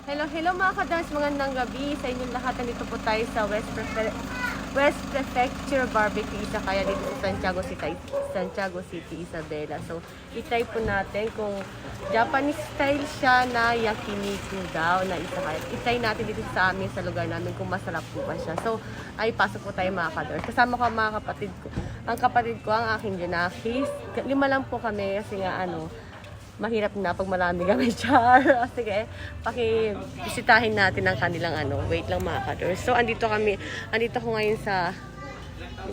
Hello mga ka-dance, magandang gabi sa inyong lahat. Nandito po tayo sa West Prefecture Barbecue Izakaya dito sa Santiago City, Isabela. So, itry po natin kung Japanese style siya na yakiniku daw na izakaya. Itry natin dito sa amin, sa lugar namin kung masarap po ba siya. So, ay pasok po tayo mga ka-dance. Kasama ko ang mga kapatid ko. Ang kapatid ko, ang aking Junakis. 5 lang po kami kasi nga mahirap na pag marami kami, char. Sige, pakibisitahin natin ang kanilang wait lang mga ka-dors. So, andito ko ngayon sa,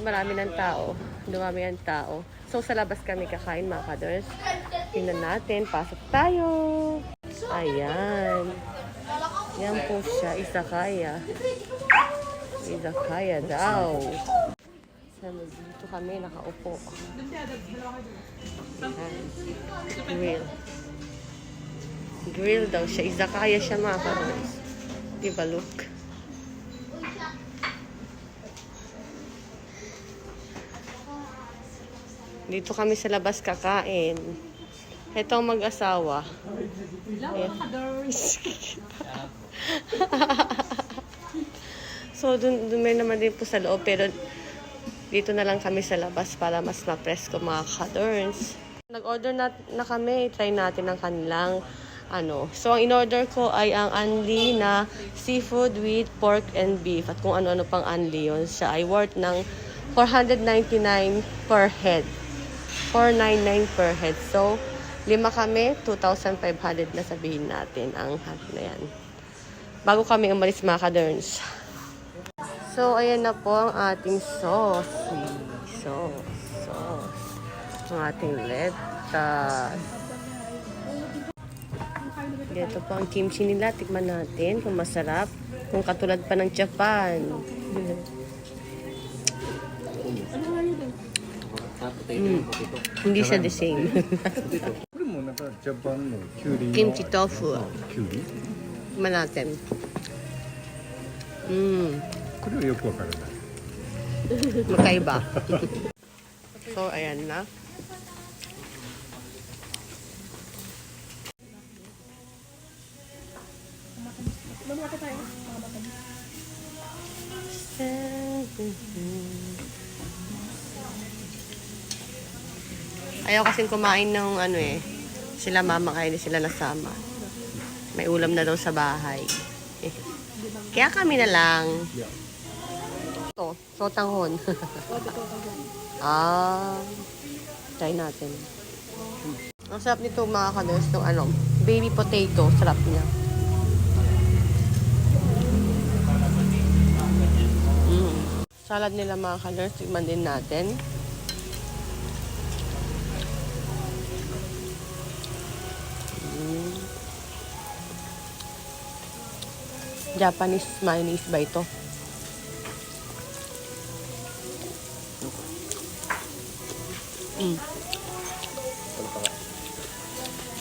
marami ng tao. Dumami ang tao. So, sa labas kami kakain mga ka-dors. Tingnan natin, pasok tayo. Ayan. Yan po siya, izakaya. Izakaya daw. Dito kami nakaupo. Grill daw siya. Izakaya siya mga ka-dors. Diba, look? Dito kami sa labas kakain. Ito ang mag-asawa. So, dun may naman din po sa loob. Pero dito na lang kami sa labas para mas ma-presko mga ka-dors. Nag-order na kami. Try natin ang kanilang So, ang in-order ko ay ang unli na seafood with pork and beef. At kung ano-ano pang unli yun. Siya ay worth ng 499 per head. 499 per head. So, 5 kami, 2,500 na sabihin natin ang na yan. Bago kami umalis mga ka-dors. So, ayan na po ang ating sauce. Ang ating lettuce. Ito po ang kimchi nila. Tikman natin kung masarap. Kung katulad pa ng Japan. Hindi siya the same. Kimchi tofu. Tikman natin. Magkaiba. So, ayan na. Ayaw kasing kumain ng sila mama kaya sila nasama. May ulam na daw sa bahay. Kaya kami na lang. Ito, sotanghon. Try natin. Ang sarap nito mga ka-dors, ng baby potato. Sarap niya. Salad nila mga ka-dors, tignan din natin. Japanese mayonnaise ba ito?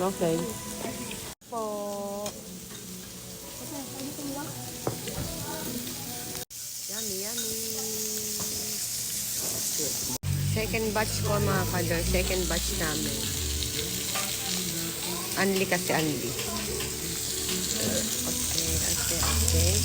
Okay. Yummy. Second batch ko mga ka-dors. Second batch namin. Unli kasi unli. Okay.